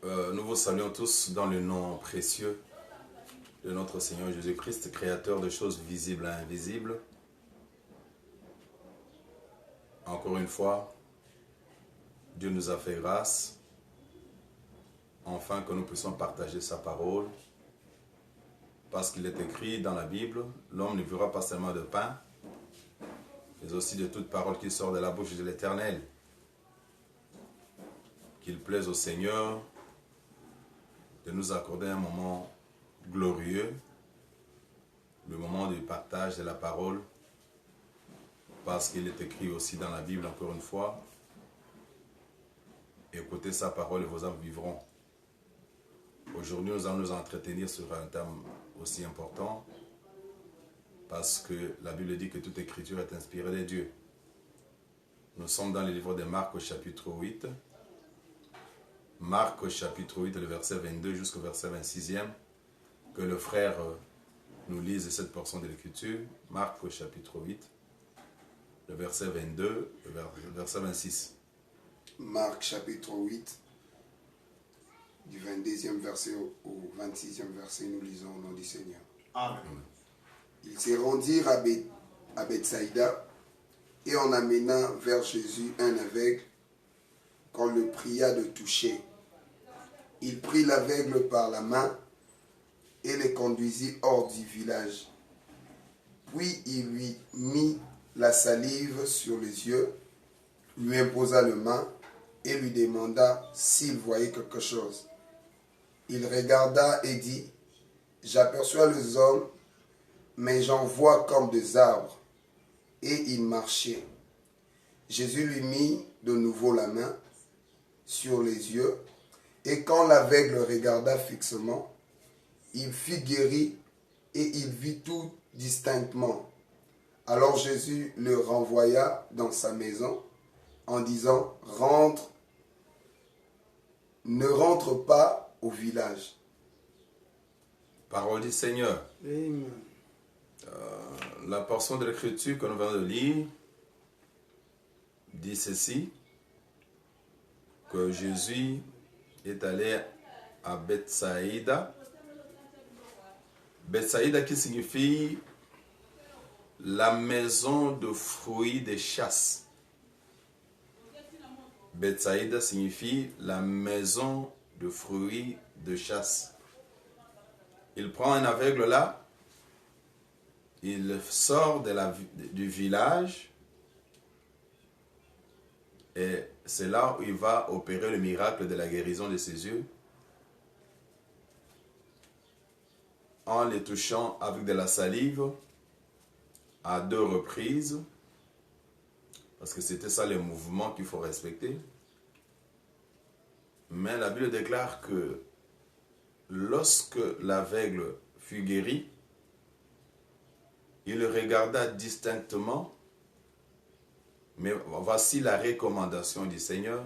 Nous vous saluons tous dans le nom précieux de notre Seigneur Jésus-Christ, créateur de choses visibles et invisibles. Encore une fois, Dieu nous a fait grâce, enfin que nous puissions partager sa parole, parce qu'il est écrit dans la Bible, l'homme ne vivra pas seulement de pain, mais aussi de toute parole qui sort de la bouche de l'Éternel. Qu'il plaise au Seigneur de nous accorder un moment glorieux, le moment du partage de la parole, parce qu'il est écrit aussi dans la Bible, encore une fois, écoutez sa parole et vos âmes vivront. Aujourd'hui, nous allons nous entretenir sur un thème aussi important, parce que la Bible dit que toute écriture est inspirée de Dieu. Nous sommes dans le livre de Marc au chapitre 8, Marc au chapitre 8, le verset 22 jusqu'au verset 26e, que le frère nous lise cette portion de l'écriture. Marc au chapitre 8, le verset 22, le verset 26. Marc chapitre 8, du 22e verset au 26e verset, nous lisons au nom du Seigneur. Amen. Ils se rendirent à Bethsaïda, et en amenant vers Jésus un aveugle, qu'on le pria de toucher. Il prit l'aveugle par la main et le conduisit hors du village. Puis il lui mit la salive sur les yeux, lui imposa le main et lui demanda s'il voyait quelque chose. Il regarda et dit, « J'aperçois les hommes, mais j'en vois comme des arbres. » Et il marchait. Jésus lui mit de nouveau la main sur les yeux, et quand l'aveugle regarda fixement, il fut guéri et il vit tout distinctement. Alors Jésus le renvoya dans sa maison en disant, ne rentre pas au village. Parole du Seigneur. Amen. La portion de l'écriture que nous venons de lire dit ceci, que Jésus est allé à Bethsaïda. Bethsaïda qui signifie la maison de fruits de chasse. Bethsaïda signifie la maison de fruits de chasse. Il prend un aveugle là, il sort du village et c'est là où il va opérer le miracle de la guérison de ses yeux en les touchant avec de la salive à 2 reprises, parce que c'était ça les mouvements qu'il faut respecter. Mais la Bible déclare que lorsque l'aveugle fut guéri, il regarda distinctement. Mais voici la recommandation du Seigneur.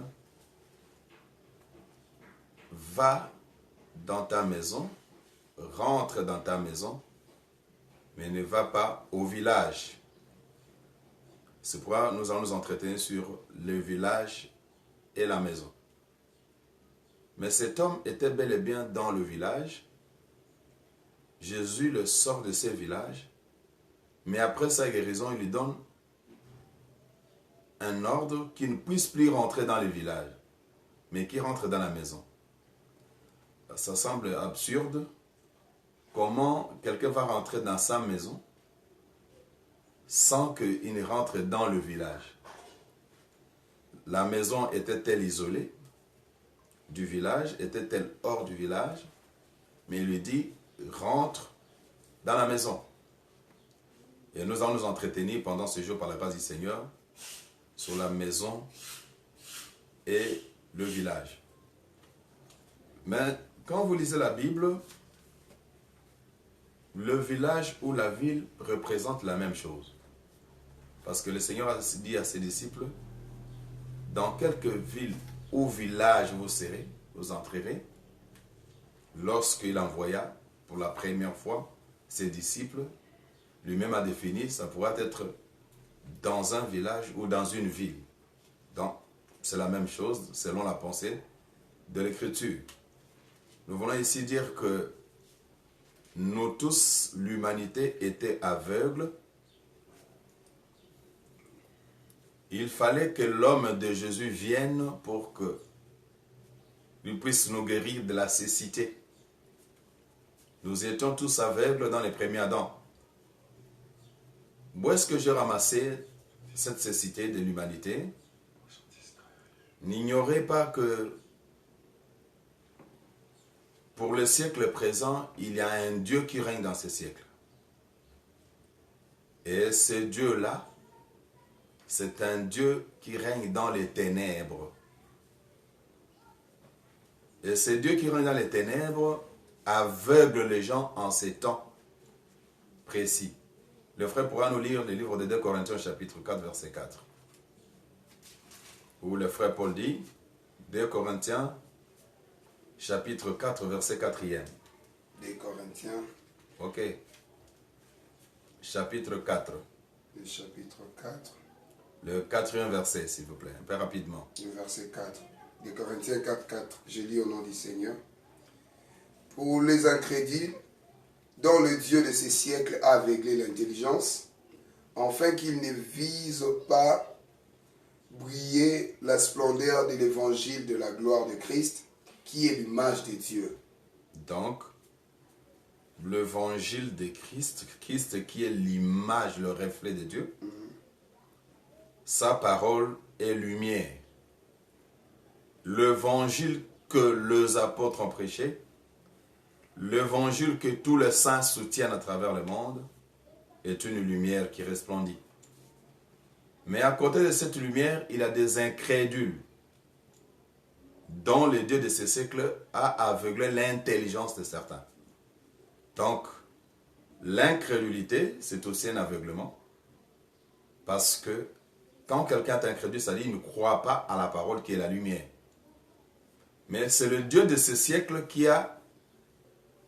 Va dans ta maison, rentre dans ta maison, mais ne va pas au village. C'est pourquoi nous allons nous entretenir sur le village et la maison. Mais cet homme était bel et bien dans le village. Jésus le sort de ce village, mais après sa guérison, il lui donne un ordre qui ne puisse plus rentrer dans le village, mais qui rentre dans la maison. Ça semble absurde. Comment quelqu'un va rentrer dans sa maison sans qu'il ne rentre dans le village? La maison était-elle isolée du village? Était-elle hors du village? Mais il lui dit, rentre dans la maison. Et nous allons nous entretenir pendant ce jour par la grâce du Seigneur sur la maison et le village. Mais quand vous lisez la Bible, le village ou la ville représente la même chose. Parce que le Seigneur a dit à ses disciples, dans quelque ville ou village vous serez, vous entrerez, lorsqu'il envoya pour la première fois ses disciples, lui-même a défini, ça pourrait être dans un village ou dans une ville. Donc, c'est la même chose selon la pensée de l'Écriture. nous voulons ici dire que nous tous, l'humanité était aveugle. Il fallait que l'homme de Jésus vienne pour que lui puisse nous guérir de la cécité. Nous étions tous aveugles dans les premiers Adam. Où est-ce que j'ai ramassé cette cécité de l'humanité? N'ignorez pas que pour le siècle présent, il y a un Dieu qui règne dans ce siècle. Et ce Dieu-là, c'est un Dieu qui règne dans les ténèbres. Et ce Dieu qui règne dans les ténèbres aveugle les gens en ces temps précis. Le frère pourra nous lire le livre de 2 Corinthiens chapitre 4 verset 4. Où le frère Paul dit, 2 Corinthiens chapitre 4 verset 4e. 2 Corinthiens. Ok. Chapitre 4. Le chapitre 4. Le 4e verset, s'il vous plaît, un peu rapidement. Le verset 4. 2 Corinthiens 4, 4. Je lis au nom du Seigneur. Pour les incrédules, dont le Dieu de ces siècles a aveuglé l'intelligence, afin qu'ils ne visent pas briller la splendeur de l'évangile de la gloire de Christ, qui est l'image de Dieu. Donc, l'évangile de Christ, Christ qui est l'image, le reflet de Dieu, sa parole est lumière. L'évangile que les apôtres ont prêché, l'évangile que tous les saints soutiennent à travers le monde, est une lumière qui resplendit. Mais à côté de cette lumière, il y a des incrédules, dont le Dieu de ce siècle a aveuglé l'intelligence de certains. Donc, l'incrédulité, c'est aussi un aveuglement. Parce que quand quelqu'un est incrédule, ça dit qu'il ne croit pas à la parole qui est la lumière. Mais c'est le Dieu de ce siècle qui a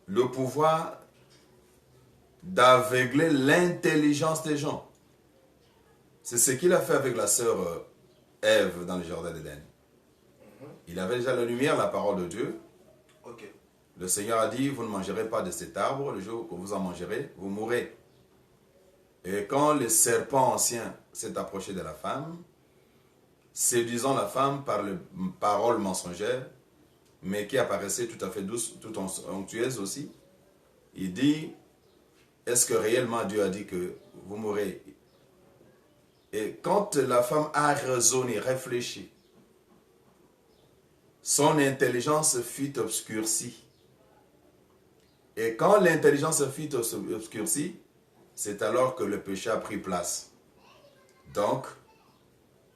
le pouvoir d'aveugler l'intelligence des gens. C'est ce qu'il a fait avec la sœur Ève dans le jardin d'Éden. Il avait déjà la lumière, la parole de Dieu. Ok. Le Seigneur a dit, vous ne mangerez pas de cet arbre, le jour que vous en mangerez, vous mourrez. Et quand le serpent ancien s'est approché de la femme, séduisant la femme par les paroles mensongères, mais qui apparaissait tout à fait douce, tout onctueuse aussi, il dit, est-ce que réellement Dieu a dit que vous mourrez? Et quand la femme a raisonné, réfléchi, son intelligence fut obscurcie. Et quand l'intelligence fut obscurcie, c'est alors que le péché a pris place. Donc,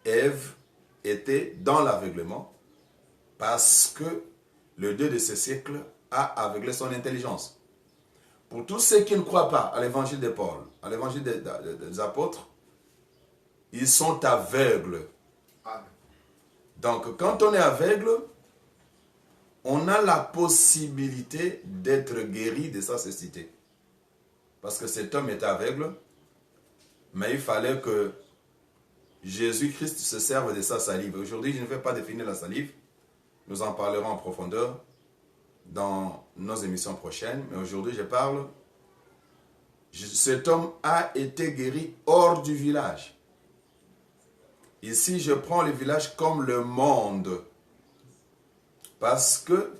Ève était dans l'aveuglement parce que le Dieu de ce siècle a aveuglé son intelligence. Pour tous ceux qui ne croient pas à l'évangile de Paul, à l'évangile des apôtres, ils sont aveugles. Amen. Donc, quand on est aveugle, on a la possibilité d'être guéri de sa cécité. Parce que cet homme était aveugle, mais il fallait que Jésus-Christ se serve de sa salive. Aujourd'hui, je ne vais pas définir la salive. Nous en parlerons en profondeur dans nos émissions prochaines. Mais aujourd'hui, je parle. Cet homme a été guéri hors du village. Ici, je prends le village comme le monde. Parce que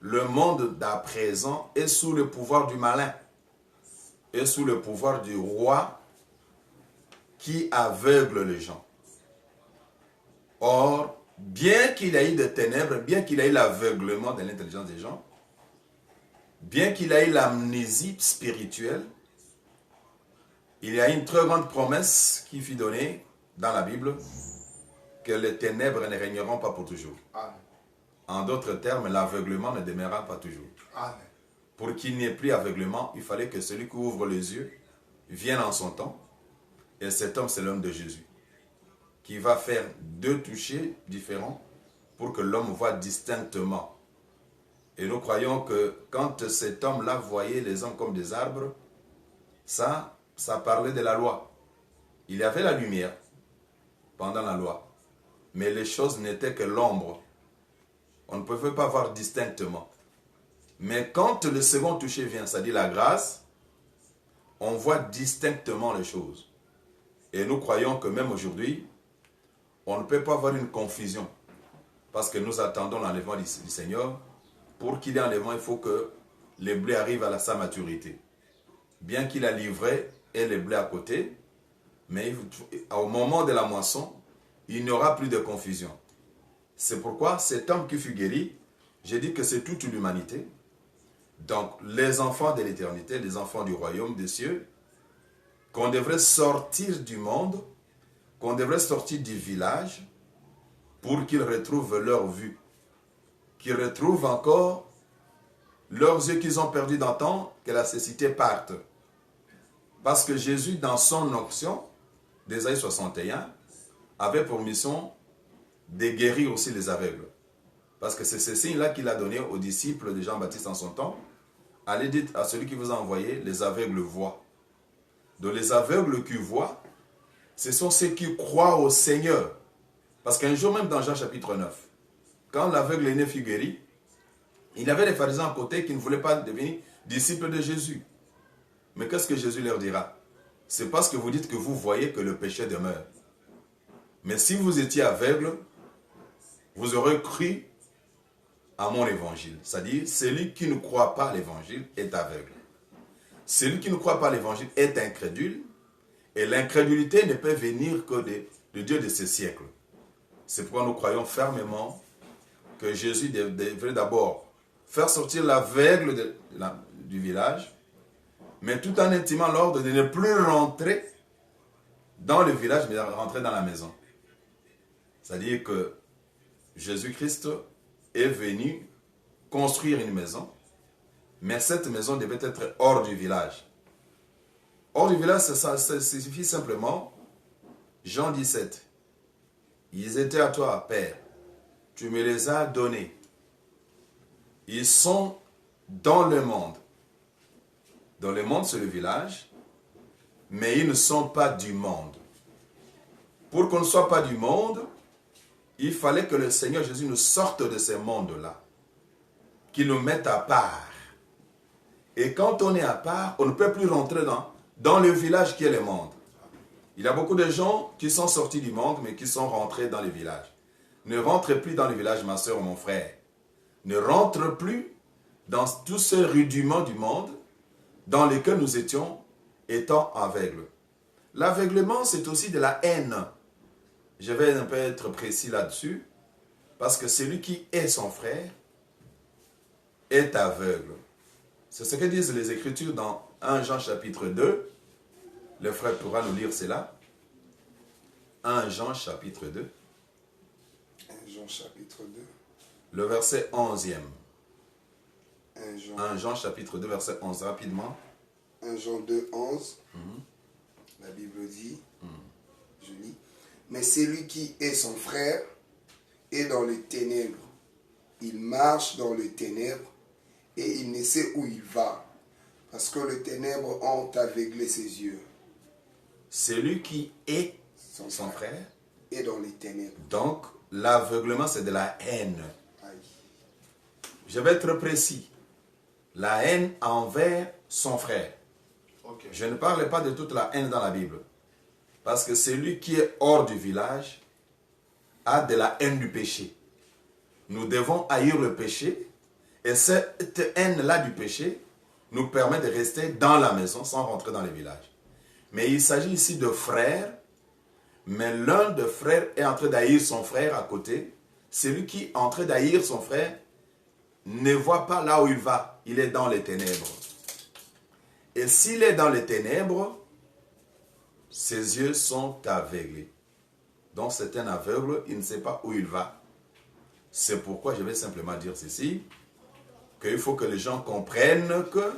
le monde d'à présent est sous le pouvoir du malin. Est sous le pouvoir du roi qui aveugle les gens. Or, bien qu'il ait eu des ténèbres, bien qu'il ait eu l'aveuglement de l'intelligence des gens, bien qu'il ait eu l'amnésie spirituelle, il y a une très grande promesse qui fut donnée dans la Bible, que les ténèbres ne régneront pas pour toujours. Amen. En d'autres termes, l'aveuglement ne demeurera pas toujours. Amen. Pour qu'il n'y ait plus aveuglement, il fallait que celui qui ouvre les yeux vienne en son temps. Et cet homme, c'est l'homme de Jésus, qui va faire deux touchés différents pour que l'homme voit distinctement. Et nous croyons que quand cet homme-là voyait les hommes comme des arbres, ça parlait de la loi. Il y avait la lumière pendant la loi, mais les choses n'étaient que l'ombre. On ne pouvait pas voir distinctement. Mais quand le second toucher vient, c'est-à-dire la grâce, on voit distinctement les choses. Et nous croyons que même aujourd'hui, on ne peut pas avoir une confusion. Parce que nous attendons l'enlèvement du Seigneur. Pour qu'il y ait enlèvement, il faut que les blés arrivent à sa maturité. Bien qu'il a livré et les blés à côté, mais au moment de la moisson, il n'y aura plus de confusion. C'est pourquoi cet homme qui fut guéri, j'ai dit que c'est toute l'humanité. Donc, les enfants de l'éternité, les enfants du royaume des cieux, qu'on devrait sortir du monde, qu'on devrait sortir du village pour qu'ils retrouvent leur vue, qu'ils retrouvent encore leurs yeux qu'ils ont perdus d'antan, que la cécité parte. Parce que Jésus, dans son onction d'Ésaïe 61, avait pour mission de guérir aussi les aveugles. Parce que c'est ce signe-là qu'il a donné aux disciples de Jean-Baptiste en son temps. Allez dire à celui qui vous a envoyé, les aveugles voient. Donc les aveugles qui voient, ce sont ceux qui croient au Seigneur. Parce qu'un jour même dans Jean chapitre 9, quand l'aveugle aîné fut guéri, il y avait des pharisiens à côté qui ne voulaient pas devenir disciples de Jésus. Mais qu'est-ce que Jésus leur dira? C'est parce que vous dites que vous voyez que le péché demeure. Mais si vous étiez aveugle, vous aurez cru à mon évangile. C'est-à-dire, celui qui ne croit pas à l'évangile est aveugle. Celui qui ne croit pas à l'évangile est incrédule. Et l'incrédulité ne peut venir que de Dieu de ce siècle. C'est pourquoi nous croyons fermement que Jésus devrait d'abord faire sortir l'aveugle du village, mais tout en intimant l'ordre de ne plus rentrer dans le village, mais rentrer dans la maison. C'est-à-dire que Jésus-Christ est venu construire une maison, mais cette maison devait être hors du village. Hors du village, ça suffit simplement, Jean 17, ils étaient à toi, Père, tu me les as donnés. Ils sont dans le monde. Dans le monde, c'est le village, mais ils ne sont pas du monde. Pour qu'on ne soit pas du monde, il fallait que le Seigneur Jésus nous sorte de ce monde-là, qu'il nous mette à part. Et quand on est à part, on ne peut plus rentrer dans le village qui est le monde. Il y a beaucoup de gens qui sont sortis du monde, mais qui sont rentrés dans le village. Ne rentre plus dans le village, ma soeur ou mon frère. Ne rentre plus dans tous ces rudiments du monde dans lesquels nous étions étant aveugles. L'aveuglement, c'est aussi de la haine. Je vais un peu être précis là-dessus, parce que celui qui est son frère est aveugle. C'est ce que disent les Écritures dans 1 Jean chapitre 2. Le frère pourra nous lire cela. 1 Jean chapitre 2. 1 Jean chapitre 2. Le verset 11e. 1 1 Jean chapitre 2, verset 11, rapidement. 1 Jean 2, 11. La Bible dit, je lis, mais celui qui est son frère est dans les ténèbres. Il marche dans les ténèbres et il ne sait où il va, parce que les ténèbres ont aveuglé ses yeux. Celui qui est son frère est dans les ténèbres. Donc, l'aveuglement, c'est de la haine. Aïe. Je vais être précis. La haine envers son frère. Okay. Je ne parle pas de toute la haine dans la Bible. Parce que celui qui est hors du village a de la haine du péché. Nous devons haïr le péché. Et cette haine-là du péché nous permet de rester dans la maison sans rentrer dans le village. Mais il s'agit ici de frères. Mais l'un des frères est en train d'haïr son frère à côté. Celui qui est en train d'haïr son frère ne voit pas là où il va. Il est dans les ténèbres. Et s'il est dans les ténèbres, ses yeux sont aveuglés. Donc c'est un aveugle, il ne sait pas où il va. C'est pourquoi je vais simplement dire ceci, qu'il faut que les gens comprennent que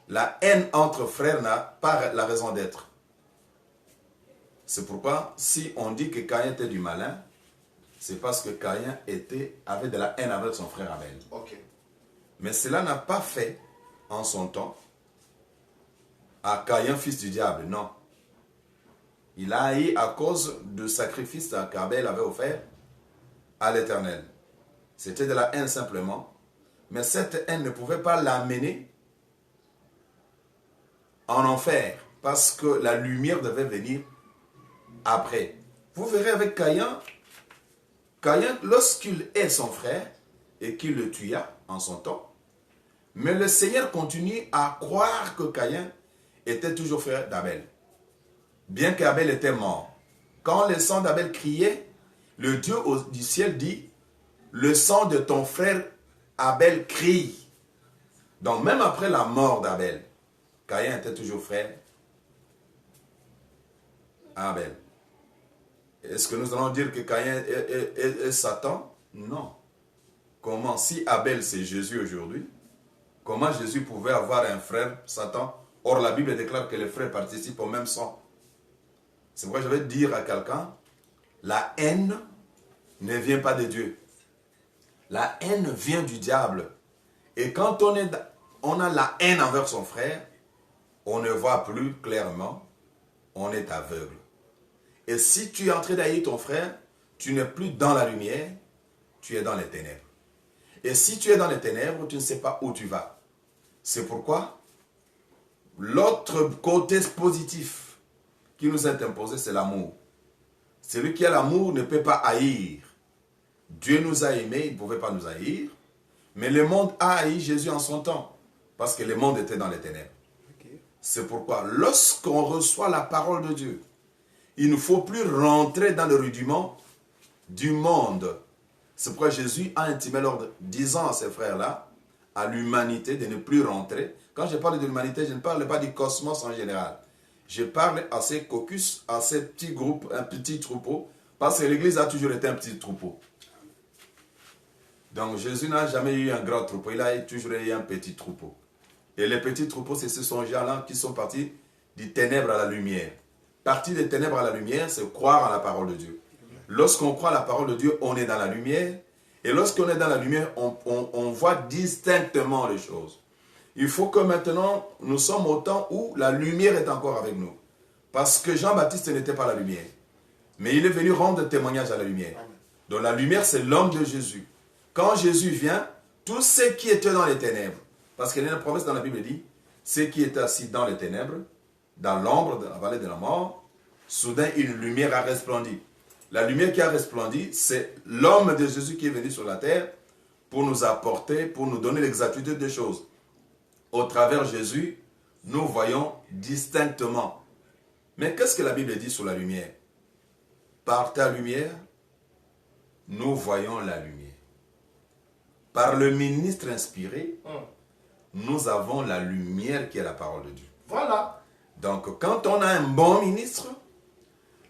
la haine entre frères n'a pas la raison d'être. C'est pourquoi si on dit que Caïn était du malin, c'est parce que Caïn avait de la haine avec son frère Abel. Okay. Mais cela n'a pas fait, en son temps, à Caïn, fils du diable, non. Il a haï à cause du sacrifice qu'Abel avait offert à l'Éternel. C'était de la haine simplement. mais cette haine ne pouvait pas l'amener en enfer, parce que la lumière devait venir après. Vous verrez avec Caïn, lorsqu'il est son frère, et qu'il le tua en son temps, mais le Seigneur continue à croire que Caïn était toujours frère d'Abel, bien qu'Abel était mort. Quand le sang d'Abel criait, le Dieu du ciel dit, le sang de ton frère Abel crie. Donc même après la mort d'Abel, Caïn était toujours frère à Abel. Est-ce que nous allons dire que Caïn est Satan? Non. Comment, si Abel c'est Jésus aujourd'hui, comment Jésus pouvait avoir un frère Satan? Or la Bible déclare que les frères participent au même sang. C'est pourquoi je vais dire à quelqu'un, la haine ne vient pas de Dieu. La haine vient du diable. Et quand on a la haine envers son frère, on ne voit plus clairement, on est aveugle. Et si tu es en train d'haïr ton frère, tu n'es plus dans la lumière, tu es dans les ténèbres. Et si tu es dans les ténèbres, tu ne sais pas où tu vas. C'est pourquoi l'autre côté positif qui nous est imposé, c'est l'amour. Celui qui a l'amour ne peut pas haïr. Dieu nous a aimés, il ne pouvait pas nous haïr. Mais le monde a haï Jésus en son temps, parce que le monde était dans les ténèbres. Okay. C'est pourquoi lorsqu'on reçoit la parole de Dieu, il ne faut plus rentrer dans le rudiment du monde. C'est pourquoi Jésus a intimé l'ordre, disant à ses frères-là, à l'humanité, de ne plus rentrer. Quand je parle de l'humanité, je ne parle pas du cosmos en général. Je parle à ces caucus, à ces petits groupes, un petit troupeau, parce que l'Église a toujours été un petit troupeau. Donc Jésus n'a jamais eu un grand troupeau, il a toujours eu un petit troupeau. Et les petits troupeaux, c'est ce sont les gens-là qui sont partis des ténèbres à la lumière. Partir des ténèbres à la lumière, c'est croire en la parole de Dieu. Lorsqu'on croit à la parole de Dieu, on est dans la lumière. Et lorsqu'on est dans la lumière, on voit distinctement les choses. Il faut que maintenant, nous sommes au temps où la lumière est encore avec nous. Parce que Jean-Baptiste n'était pas la lumière. Mais il est venu rendre témoignage à la lumière. Donc la lumière, c'est l'homme de Jésus. Quand Jésus vient, tous ceux qui étaient dans les ténèbres, parce qu'il y a une promesse dans la Bible dit, ceux qui étaient assis dans les ténèbres, dans l'ombre de la vallée de la mort, soudain une lumière a resplendi. La lumière qui a resplendi, c'est l'homme de Jésus qui est venu sur la terre pour nous apporter, pour nous donner l'exactitude des choses. Au travers de Jésus, nous voyons distinctement. Mais qu'est-ce que la Bible dit sur la lumière? Par ta lumière, nous voyons la lumière. Par le ministre inspiré, nous avons la lumière qui est la parole de Dieu. Voilà. Donc, quand on a un bon ministre,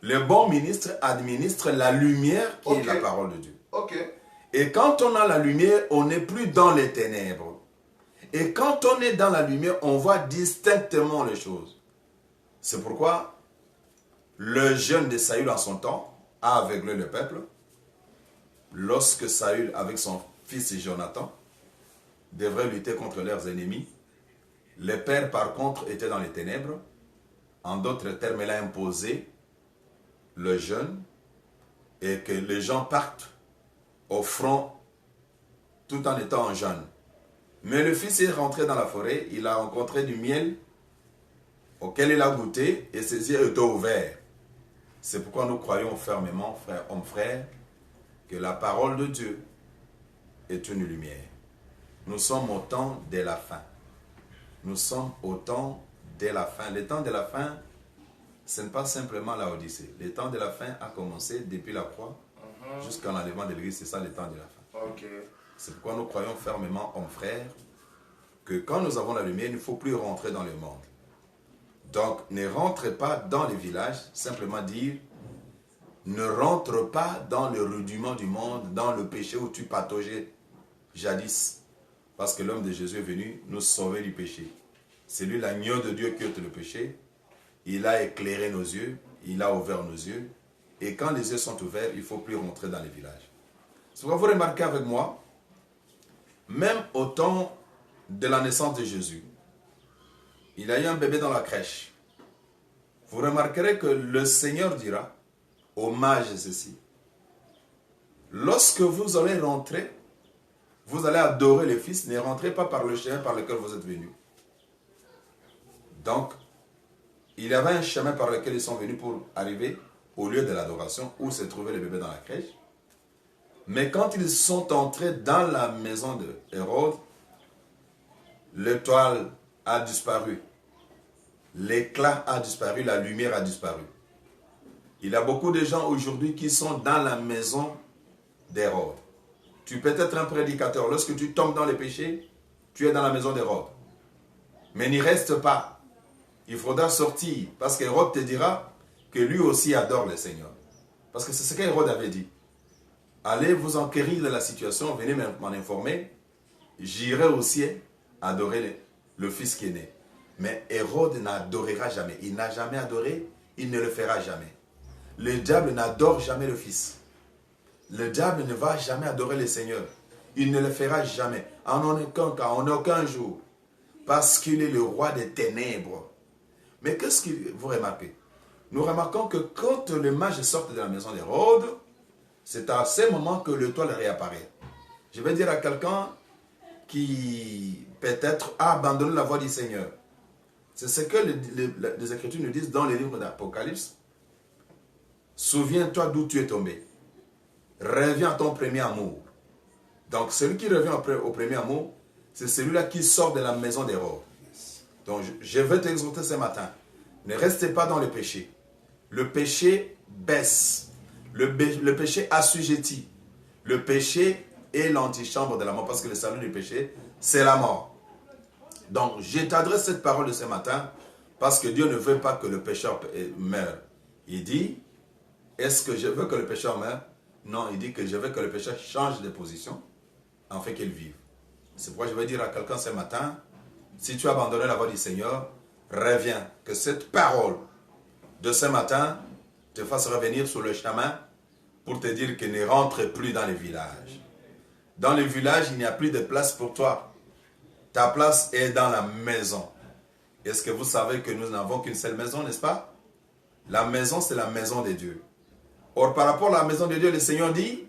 le bon ministre administre la lumière qui est la parole de Dieu. Et quand on a la lumière, on n'est plus dans les ténèbres. Et quand on est dans la lumière, on voit distinctement les choses. C'est pourquoi le jeûne de Saül en son temps a aveuglé le peuple. Lorsque Saül, avec son fils Jonathan, devrait lutter contre leurs ennemis, le père, par contre, était dans les ténèbres. En d'autres termes, il a imposé le jeûne et que les gens partent au front tout en étant en jeûne. Mais le fils est rentré dans la forêt, il a rencontré du miel auquel il a goûté et ses yeux étaient ouverts. C'est pourquoi nous croyons fermement, frères, hommes, frères, que la parole de Dieu est une lumière. Nous sommes au temps de la fin. Nous sommes au temps de la fin. Le temps de la fin, ce n'est pas simplement la Odyssée. Le temps de la fin a commencé depuis la croix jusqu'à l'enlèvement de l'Église. C'est ça le temps de la fin. C'est pourquoi nous croyons fermement, hommes frères, que quand nous avons la lumière, il ne faut plus rentrer dans le monde. Donc, ne rentrez pas dans les villages, simplement dire, ne rentre pas dans le rudiment du monde, dans le péché où tu pataugeais jadis. Parce que l'homme de Jésus est venu nous sauver du péché. C'est lui l'agneau de Dieu qui ôte le péché. Il a éclairé nos yeux, il a ouvert nos yeux. Et quand les yeux sont ouverts, il ne faut plus rentrer dans les villages. Ce que vous remarquez avec moi, même au temps de la naissance de Jésus, il y a eu un bébé dans la crèche. Vous remarquerez que le Seigneur dira aux mages ceci. Lorsque vous allez rentrer vous allez adorer le Fils, ne rentrez pas par le chemin par lequel vous êtes venus. Donc, il y avait un chemin par lequel ils sont venus pour arriver au lieu de l'adoration où se trouvait le bébé dans la crèche. Mais quand ils sont entrés dans la maison de Hérode, l'étoile a disparu. L'éclat a disparu, la lumière a disparu. Il y a beaucoup de gens aujourd'hui qui sont dans la maison d'Hérode. Tu peux être un prédicateur. Lorsque tu tombes dans les péchés, tu es dans la maison d'Hérode. Mais n'y reste pas. Il faudra sortir. Parce qu'Hérode te dira que lui aussi adore le Seigneur. Parce que c'est ce qu'Hérode avait dit. Allez vous enquérir de la situation, venez m'en informer. J'irai aussi adorer le Fils qui est né. Mais Hérode n'adorera jamais. Il n'a jamais adoré, il ne le fera jamais. Le diable n'adore jamais le Fils. Le diable ne va jamais adorer le Seigneur. Il ne le fera jamais. En aucun cas, en aucun jour. Parce qu'il est le roi des ténèbres. Mais qu'est-ce que vous remarquez? Nous remarquons que quand les mages sortent de la maison d'Hérode, c'est à ce moment que l'étoile réapparaît. Je vais dire à quelqu'un qui peut-être a abandonné la voie du Seigneur. C'est ce que les Écritures nous disent dans les livres d'Apocalypse. Souviens-toi d'où tu es tombé. Reviens à ton premier amour. Donc celui qui revient au premier amour, c'est celui-là qui sort de la maison d'Hérode. Donc je vais t'exhorter ce matin. Ne restez pas dans le péché. Le péché baisse. Le péché assujettit. Le péché est l'antichambre de la mort parce que le salut du péché, c'est la mort. Donc je t'adresse cette parole de ce matin parce que Dieu ne veut pas que le pécheur meure. Il dit, est-ce que je veux que le pécheur meure? Non, il dit que je veux que le pécheur change de position afin qu'il vive. C'est pourquoi je vais dire à quelqu'un ce matin, si tu as abandonné la voie du Seigneur, reviens. Que cette parole de ce matin te fasse revenir sur le chemin pour te dire que ne rentre plus dans les villages. Dans les villages, il n'y a plus de place pour toi. Ta place est dans la maison. Est-ce que vous savez que nous n'avons qu'une seule maison, n'est-ce pas? La maison, c'est la maison de Dieu. Or, par rapport à la maison de Dieu, le Seigneur dit,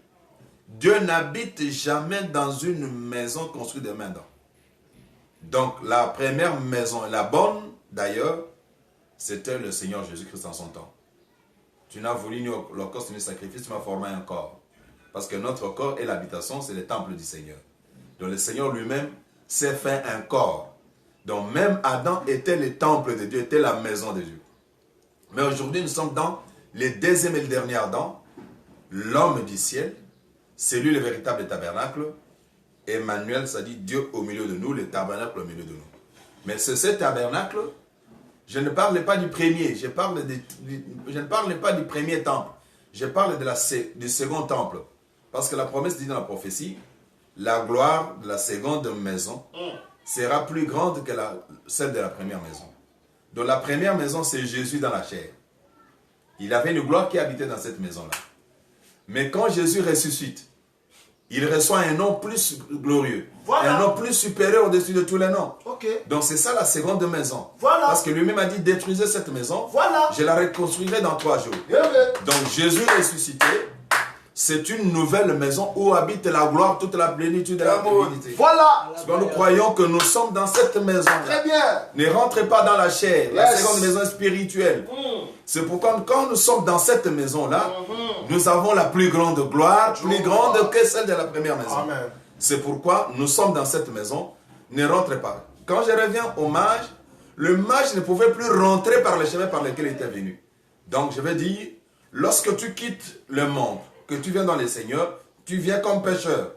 Dieu n'habite jamais dans une maison construite de main d'homme. Donc, la première maison, la bonne d'ailleurs, c'était le Seigneur Jésus-Christ en son temps. Tu n'as voulu ni holocauste ni sacrifice, tu m'as formé un corps. Parce que notre corps est l'habitation, c'est le temple du Seigneur. Donc, le Seigneur lui-même s'est fait un corps. Donc, même Adam était le temple de Dieu, était la maison de Dieu. Mais aujourd'hui, nous sommes dans le deuxième et le dernier Adam, l'homme du ciel, c'est lui le véritable tabernacle. Emmanuel, ça dit Dieu au milieu de nous, le tabernacle au milieu de nous. Mais c'est ce tabernacle, je ne parle pas du premier, je ne parle pas du premier temple, je parle du second temple. Parce que la promesse dit dans la prophétie, la gloire de la seconde maison sera plus grande que celle de la première maison. Donc la première maison, c'est Jésus dans la chair. Il avait une gloire qui habitait dans cette maison-là. Mais quand Jésus ressuscite, il reçoit un nom plus glorieux. Voilà. Un nom plus supérieur au-dessus de tous les noms. Okay. Donc c'est ça la seconde maison. Voilà. Parce que lui-même a dit, détruisez cette maison. Voilà. Je la reconstruirai dans 3 jours. Donc Jésus ressuscité, c'est une nouvelle maison où habite la gloire, toute la plénitude de la divinité. Voilà. Nous croyons que nous sommes dans cette maison. Très bien. Ne rentrez pas dans la chair, la seconde maison spirituelle. C'est pourquoi quand nous sommes dans cette maison-là, nous avons la plus grande gloire, plus grande que celle de la première maison. Amen. C'est pourquoi nous sommes dans cette maison. Ne rentrez pas. Quand je reviens au mage, le mage ne pouvait plus rentrer par le chemin par lequel il était venu. Donc je vais dire, lorsque tu quittes le monde, que tu viens dans le Seigneur, tu viens comme pécheur.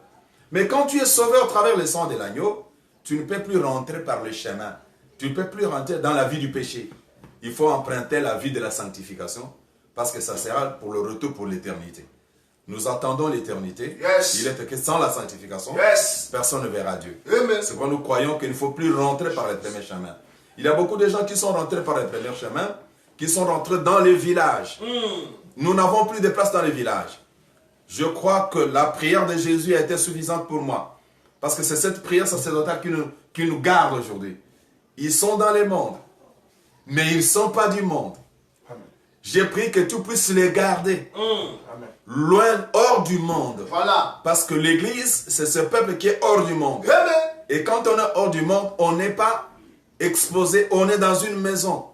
Mais quand tu es sauvé au travers le sang de l'agneau, tu ne peux plus rentrer par le chemin. Tu ne peux plus rentrer dans la vie du péché. Il faut emprunter la vie de la sanctification parce que ça sera pour le retour pour l'éternité. Nous attendons l'éternité. Yes. Il est que sans la sanctification, personne ne verra Dieu. C'est pourquoi nous croyons qu'il ne faut plus rentrer par le premier chemin. Il y a beaucoup de gens qui sont rentrés par le premier chemin, qui sont rentrés dans les villages. Nous n'avons plus de place dans les villages. Je crois que la prière de Jésus a été suffisante pour moi. Parce que c'est cette prière sacerdotale qui nous garde aujourd'hui. Ils sont dans le monde, mais ils ne sont pas du monde. J'ai prié que tu puisses les garder. Amen. Loin, hors du monde. Voilà. Parce que l'église, c'est ce peuple qui est hors du monde. Amen. Et quand on est hors du monde, on n'est pas exposé, on est dans une maison.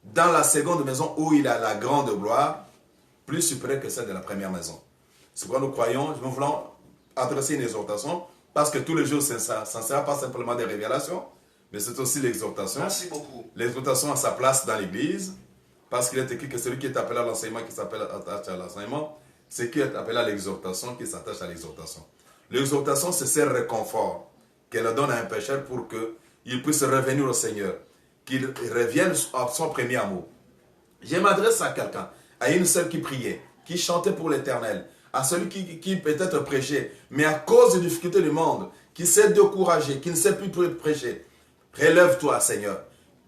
Dans la seconde maison où il a la grande gloire, plus supérieure que celle de la première maison. C'est pourquoi nous croyons, nous voulons adresser une exhortation, parce que tous les jours, ça ne sera pas simplement des révélations, mais c'est aussi l'exhortation. Merci beaucoup. L'exhortation a sa place dans l'église, parce qu'il est écrit que celui qui est appelé à l'enseignement, qui s'appelle à l'enseignement, c'est qui est appelé à l'exhortation, qui s'attache à l'exhortation. L'exhortation, c'est ce réconfort qu'elle donne à un pécheur pour qu'il puisse revenir au Seigneur, qu'il revienne à son premier amour. Je m'adresse à quelqu'un, à une sœur qui priait, qui chantait pour l'Éternel, à celui qui peut-être prêchait, mais à cause des difficultés du monde, qui s'est découragé, qui ne sait plus prêcher. Relève-toi, Seigneur.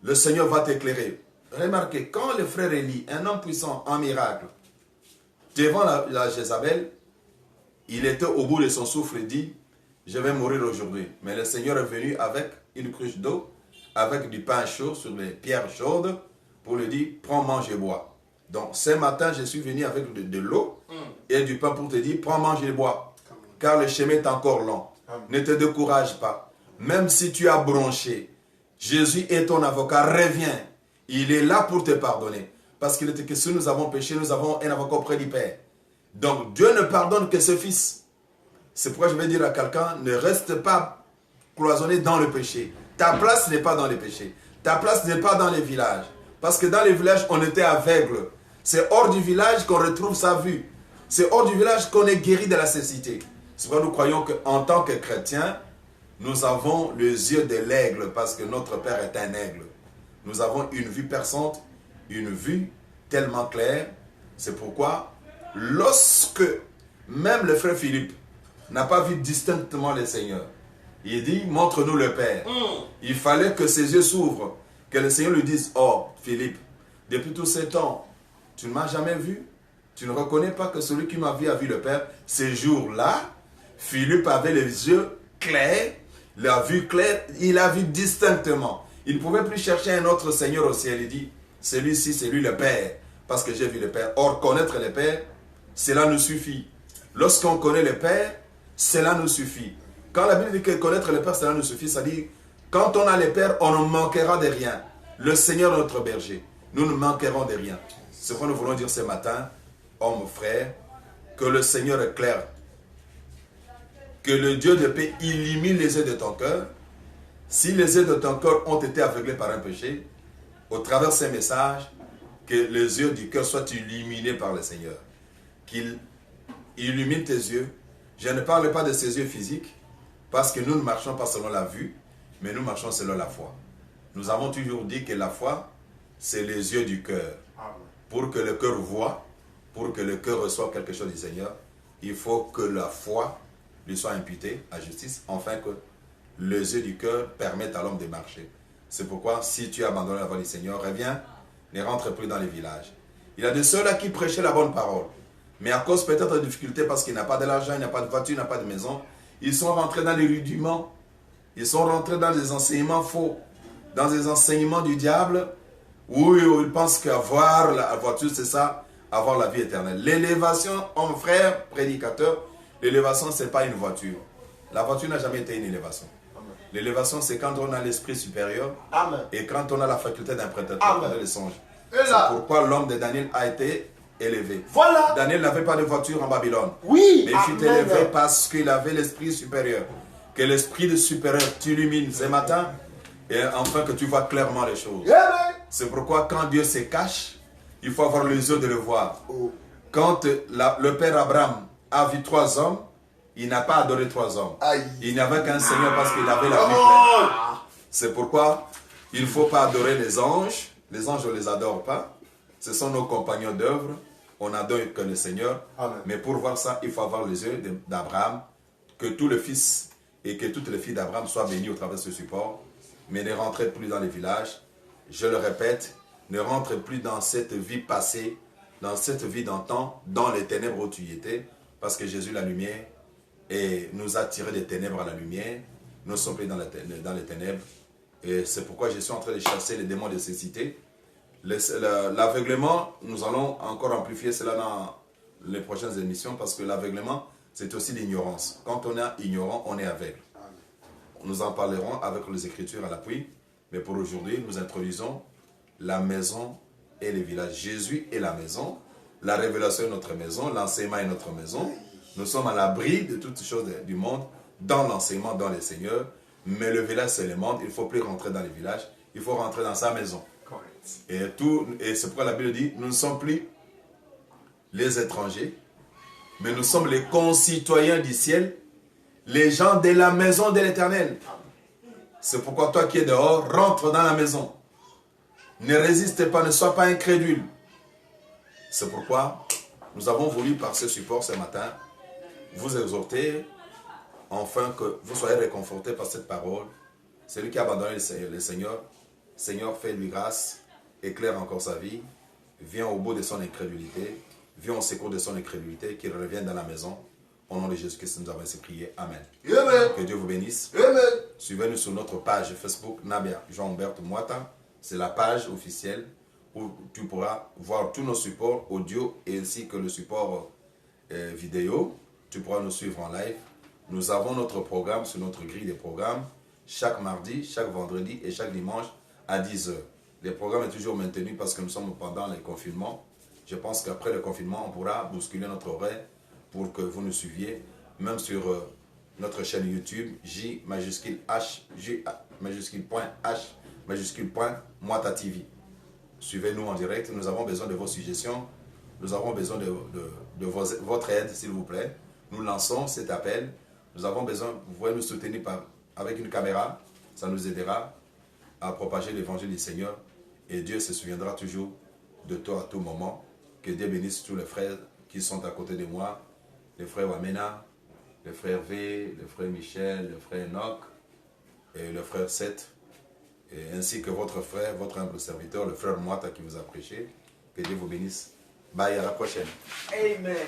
Le Seigneur va t'éclairer. Remarquez, quand le frère Élie, un homme puissant en miracle, devant la Jézabel, il était au bout de son souffle et dit, je vais mourir aujourd'hui. Mais le Seigneur est venu avec une cruche d'eau, avec du pain chaud sur les pierres chaudes, pour lui dire, prends, mange et bois. Donc ce matin, je suis venu avec de l'eau et du pain pour te dire, prends, mange et bois. Car le chemin est encore long. Ne te décourage pas. Même si tu as bronché, Jésus est ton avocat, reviens. Il est là pour te pardonner. Parce qu'il était que si nous avons péché, nous avons un avocat auprès du Père. Donc Dieu ne pardonne que ce Fils. C'est pourquoi je vais dire à quelqu'un, ne reste pas cloisonné dans le péché. Ta place n'est pas dans les péchés. Ta place n'est pas dans les villages. Parce que dans les villages, on était aveugle. C'est hors du village qu'on retrouve sa vue. C'est hors du village qu'on est guéri de la cécité. C'est pourquoi nous croyons qu'en tant que chrétiens, nous avons les yeux de l'aigle parce que notre Père est un aigle. Nous avons une vue perçante, une vue tellement claire. C'est pourquoi, lorsque même le frère Philippe n'a pas vu distinctement le Seigneur, il dit, montre-nous le Père. Il fallait que ses yeux s'ouvrent, que le Seigneur lui dise, oh Philippe, depuis tous ces temps, tu ne m'as jamais vu. Tu ne reconnais pas que celui qui m'a vu a vu le Père. Ces jours-là, Philippe avait les yeux clairs, la vue claire, il a vu distinctement. Il ne pouvait plus chercher un autre Seigneur au ciel. Il dit, celui-ci, c'est lui le Père, parce que j'ai vu le Père. Or, connaître le Père, cela nous suffit. Lorsqu'on connaît le Père, cela nous suffit. Quand la Bible dit que connaître le Père, cela nous suffit, ça dit, quand on a le Père, on ne manquera de rien. Le Seigneur est notre berger. Nous ne manquerons de rien. C'est ce que nous voulons dire ce matin, hommes, frères, que le Seigneur éclaire, que le Dieu de paix illumine les yeux de ton cœur. Si les yeux de ton cœur ont été aveuglés par un péché, au travers de ces messages, que les yeux du cœur soient illuminés par le Seigneur. Qu'il illumine tes yeux. Je ne parle pas de ces yeux physiques, parce que nous ne marchons pas selon la vue, mais nous marchons selon la foi. Nous avons toujours dit que la foi, c'est les yeux du cœur. Pour que le cœur voie, pour que le cœur reçoive quelque chose du Seigneur, il faut que la foi lui soit imputée à justice, afin que les yeux du cœur permettent à l'homme de marcher. C'est pourquoi, si tu as abandonné la voie du Seigneur, reviens, ne rentre plus dans les villages. Il y a de ceux-là qui prêchaient la bonne parole, mais à cause peut-être de difficultés, parce qu'il n'a pas de l'argent, il n'a pas de voiture, il n'a pas de maison, ils sont rentrés dans les rudiments, ils sont rentrés dans des enseignements faux, dans des enseignements du diable, où ils pensent qu'avoir la voiture, c'est ça, avoir la vie éternelle. L'élévation, homme, frère, prédicateur, l'élévation, ce n'est pas une voiture. La voiture n'a jamais été une élévation. L'élévation, c'est quand on a l'esprit supérieur. Amen. Et quand on a la faculté d'interpréter les songes. C'est pourquoi l'homme de Daniel a été élevé. Voilà. Daniel n'avait pas de voiture en Babylone. Oui. Mais il fut élevé parce qu'il avait l'esprit supérieur. Que l'esprit de supérieur t'illumine ce matin, et enfin que tu vois clairement les choses. C'est pourquoi quand Dieu se cache, il faut avoir les yeux de le voir. Quand le père Abraham a vu 3 hommes, il n'a pas adoré 3 hommes. Il n'y avait qu'un Seigneur parce qu'il avait la vie pleine. C'est pourquoi il ne faut pas adorer les anges. Les anges, on ne les adore pas. Ce sont nos compagnons d'œuvre. On adore que le Seigneur. Amen. Mais pour voir ça, il faut avoir les yeux d'Abraham. Que tous les fils et que toutes les filles d'Abraham soient bénis au travers de ce support. Mais ne rentrez plus dans les villages. Je le répète, ne rentrez plus dans cette vie passée, dans cette vie d'antan, dans les ténèbres où tu y étais. Parce que Jésus, la lumière, et nous a tiré des ténèbres à la lumière. Nous sommes pris dans les ténèbres. Et c'est pourquoi je suis en train de chasser les démons de ces cités. L'aveuglement, nous allons encore amplifier cela dans les prochaines émissions parce que l'aveuglement, c'est aussi l'ignorance. Quand on est ignorant, on est aveugle. Nous en parlerons avec les Écritures à l'appui, mais pour aujourd'hui, nous introduisons la maison et les villages. Jésus est la maison, la révélation est notre maison, l'enseignement est notre maison. Nous sommes à l'abri de toutes choses du monde, dans l'enseignement, dans les seigneurs, mais le village c'est le monde, il ne faut plus rentrer dans les villages, il faut rentrer dans sa maison. Et c'est pourquoi la Bible dit, nous ne sommes plus les étrangers, mais nous sommes les concitoyens du ciel, les gens de la maison de l'Éternel. C'est pourquoi toi qui es dehors, rentre dans la maison. Ne résiste pas, ne sois pas incrédule. C'est pourquoi nous avons voulu par ce support ce matin vous exhorter, afin que vous soyez réconfortés par cette parole. Celui qui a abandonné le Seigneur, Seigneur, fais-lui grâce, éclaire encore sa vie, viens au bout de son incrédulité, viens au secours de son incrédulité, qu'il revienne dans la maison. Au nom de Jésus-Christ, nous avons ainsi prié. Amen. Amen. Que Dieu vous bénisse. Amen. Suivez-nous sur notre page Facebook, Nabia Jean-Humberto Mwata. C'est la page officielle où tu pourras voir tous nos supports audio et ainsi que le support vidéo. Tu pourras nous suivre en live. Nous avons notre programme sur notre grille des programmes chaque mardi, chaque vendredi et chaque dimanche à 10h. Les programmes sont toujours maintenus parce que nous sommes pendant les confinements. Je pense qu'après le confinement, on pourra bousculer notre horaire pour que vous nous suiviez, même sur notre chaîne YouTube, J majuscule H, J majuscule point H, majuscule point Mwata TV. Suivez-nous en direct, nous avons besoin de vos suggestions, nous avons besoin de votre aide, s'il vous plaît. Nous lançons cet appel, nous avons besoin, vous pouvez nous soutenir avec une caméra, ça nous aidera à propager l'évangile du Seigneur et Dieu se souviendra toujours de toi à tout moment. Que Dieu bénisse tous les frères qui sont à côté de moi, les frères Wamena, le frère V, le frère Michel, le frère Enoch et le frère Seth, et ainsi que votre frère, votre humble serviteur, le frère Mwata qui vous a prêché. Que Dieu vous bénisse. Bye, à la prochaine. Amen.